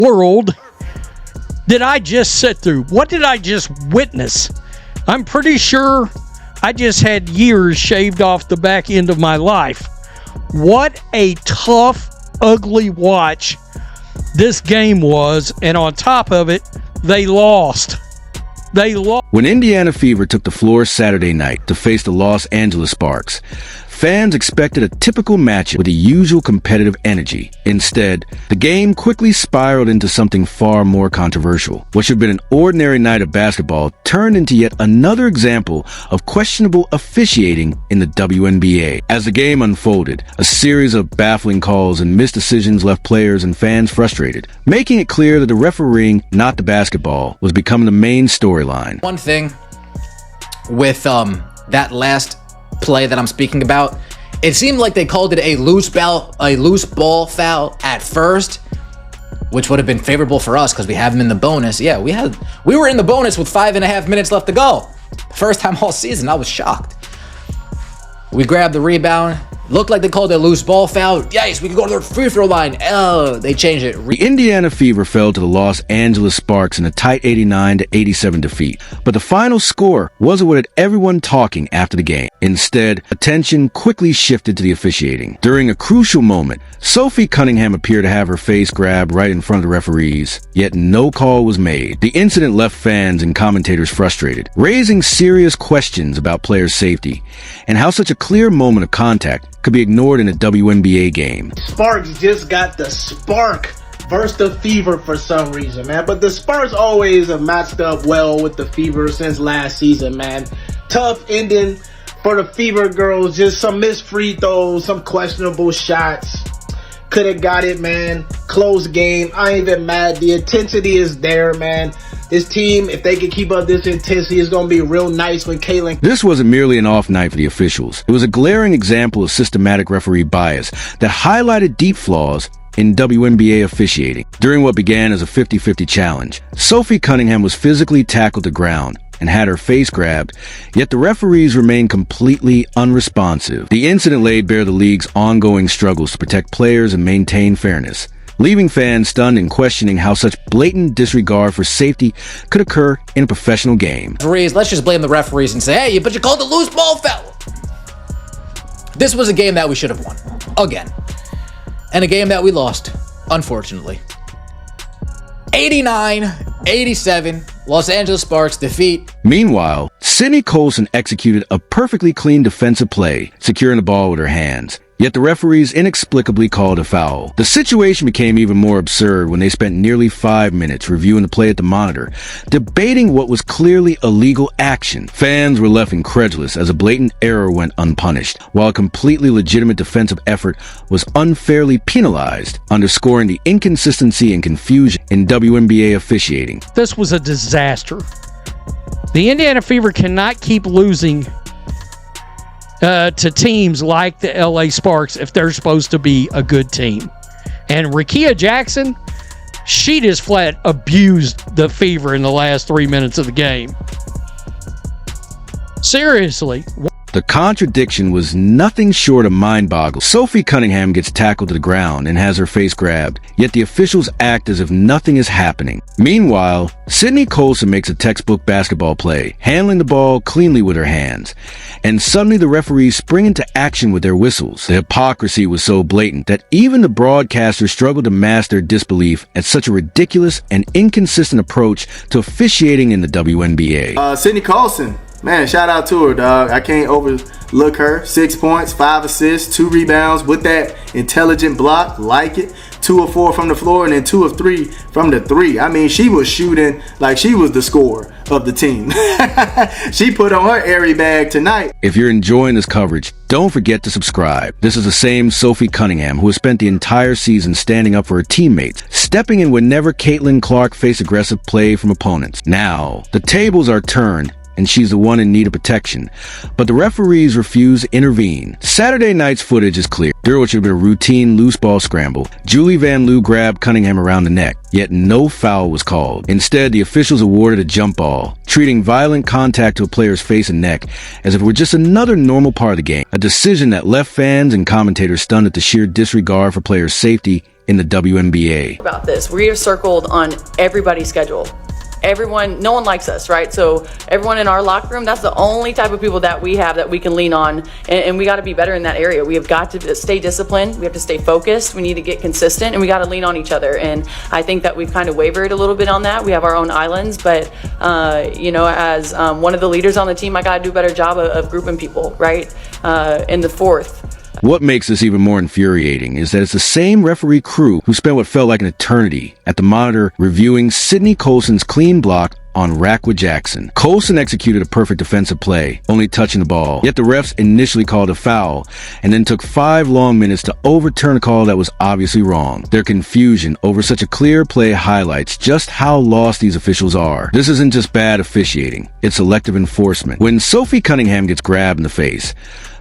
world did I just sit through? What did I just witness? I'm pretty sure I just had years shaved off the back end of my life. What a tough, ugly watch this game was, and on top of it, they lost. When Indiana Fever took the floor Saturday night to face the Los Angeles Sparks, fans expected a typical matchup with the usual competitive energy. Instead, the game quickly spiraled into something far more controversial. What should have been an ordinary night of basketball turned into yet another example of questionable officiating in the WNBA. As the game unfolded, a series of baffling calls and missed decisions left players and fans frustrated, making it clear that the refereeing, not the basketball, was becoming the main storyline. One thing with that last play that I'm speaking about, it seemed like they called it a loose ball foul at first, which would have been favorable for us because we have them in the bonus. Yeah, we were in the bonus with 5.5 minutes left to go. First time all season. I was shocked. We grabbed the rebound. Looked like they called it a loose ball foul. Yes, we can go to the free throw line. Oh, they changed it. The Indiana Fever fell to the Los Angeles Sparks in a tight 89-87 defeat. But the final score wasn't what had everyone talking after the game. Instead, attention quickly shifted to the officiating. During a crucial moment, Sophie Cunningham appeared to have her face grabbed right in front of the referees, yet no call was made. The incident left fans and commentators frustrated, raising serious questions about players' safety and how such a clear moment of contact could be ignored in a WNBA game. Sparks just got the spark versus the Fever for some reason, man. But the Sparks always have matched up well with the Fever since last season, man. Tough ending for the Fever girls. Just some missed free throws, some questionable shots. Could have got it, man. Close game. I ain't even mad. The intensity is there, man. This team, if they can keep up this intensity, is going to be real nice when Caitlin. This wasn't merely an off night for the officials. It was a glaring example of systematic referee bias that highlighted deep flaws in WNBA officiating. During what began as a 50-50 challenge, Sophie Cunningham was physically tackled to ground and had her face grabbed, yet the referees remained completely unresponsive. The incident laid bare the league's ongoing struggles to protect players and maintain fairness, leaving fans stunned and questioning how such blatant disregard for safety could occur in a professional game. Let's just blame the referees and say, hey, but you called a loose ball foul. This was a game that we should have won. Again. And a game that we lost, unfortunately. 89-87, Los Angeles Sparks defeat. Meanwhile, Sydney Colson executed a perfectly clean defensive play, securing the ball with her hands. Yet the referees inexplicably called a foul. The situation became even more absurd when they spent nearly 5 minutes reviewing the play at the monitor, debating what was clearly illegal action. Fans were left incredulous as a blatant error went unpunished, while a completely legitimate defensive effort was unfairly penalized, underscoring the inconsistency and confusion in WNBA officiating. This was a disaster. The Indiana Fever cannot keep losing to teams like the LA Sparks if they're supposed to be a good team. And Rickea Jackson, she just flat abused the Fever in the last 3 minutes of the game. Seriously. The contradiction was nothing short of mind-boggling. Sophie Cunningham gets tackled to the ground and has her face grabbed, yet the officials act as if nothing is happening. Meanwhile, Sydney Colson makes a textbook basketball play, handling the ball cleanly with her hands. And suddenly the referees spring into action with their whistles. The hypocrisy was so blatant that even the broadcasters struggled to mask their disbelief at such a ridiculous and inconsistent approach to officiating in the WNBA. Sydney Colson. Man, shout out to her, dog. I can't overlook her. 6 points, 5 assists, 2 rebounds with that intelligent block. Like it. 2 of 4 from the floor and then 2 of 3 from the 3. I mean, she was shooting like she was the scorer of the team. She put on her airy bag tonight. If you're enjoying this coverage, don't forget to subscribe. This is the same Sophie Cunningham who has spent the entire season standing up for her teammates, stepping in whenever Caitlin Clark faced aggressive play from opponents. Now, the tables are turned, and she's the one in need of protection. But the referees refuse to intervene. Saturday night's footage is clear. During what should have been a routine loose ball scramble, Julie Van Loo grabbed Cunningham around the neck, yet no foul was called. Instead, the officials awarded a jump ball, treating violent contact to a player's face and neck as if it were just another normal part of the game. A decision that left fans and commentators stunned at the sheer disregard for players' safety in the WNBA. About this, we have circled on everybody's schedule. Everyone, no one likes us, right? So everyone in our locker room, that's the only type of people that we have that we can lean on, and we got to be better in that area. We have got to stay disciplined. We have to stay focused. We need to get consistent, and we got to lean on each other. And I think that we've kind of wavered a little bit on that. We have our own islands, but as one of the leaders on the team, I got to do a better job of grouping people, right? In the fourth. What makes this even more infuriating is that it's the same referee crew who spent what felt like an eternity at the monitor reviewing Sydney Colson's clean block on Rakwa Jackson. Colson executed a perfect defensive play, only touching the ball. Yet the refs initially called a foul and then took 5 long minutes to overturn a call that was obviously wrong. Their confusion over such a clear play highlights just how lost these officials are. This isn't just bad officiating, it's selective enforcement. When Sophie Cunningham gets grabbed in the face,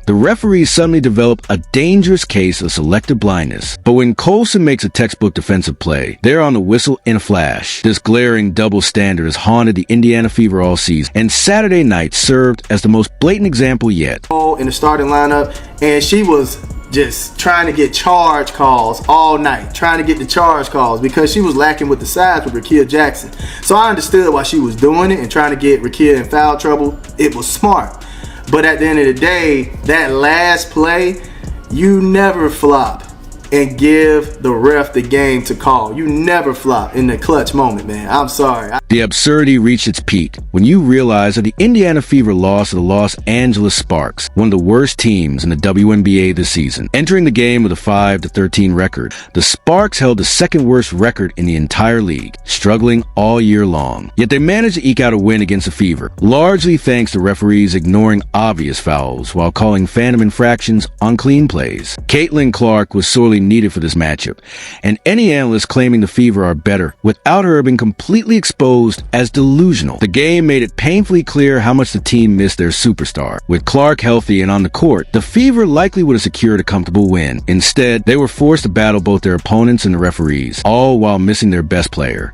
the referees suddenly develop a dangerous case of selective blindness. But when Colson makes a textbook defensive play, they're on the whistle in a flash. This glaring double standard has haunted the Indiana Fever all season, and Saturday night served as the most blatant example yet. In the starting lineup, and she was just trying to get charge calls all night, trying to get the charge calls because she was lacking with the size with Rakwa Jackson. So I understood why she was doing it and trying to get Rakwa in foul trouble. It was smart. But at the end of the day, that last play, you never flop and give the ref the game to call. You never flop in the clutch moment, man. I'm sorry. The absurdity reached its peak when you realize that the Indiana Fever lost to the Los Angeles Sparks, one of the worst teams in the WNBA this season. Entering the game with a 5-13 record, the Sparks held the second worst record in the entire league, struggling all year long. Yet they managed to eke out a win against the Fever, largely thanks to referees ignoring obvious fouls while calling phantom infractions on clean plays. Caitlin Clark was sorely needed for this matchup, and any analyst claiming the Fever are better without her being completely exposed as delusional. The game made it painfully clear how much the team missed their superstar. With Clark healthy and on the court, the Fever likely would have secured a comfortable win. Instead, they were forced to battle both their opponents and the referees, all while missing their best player.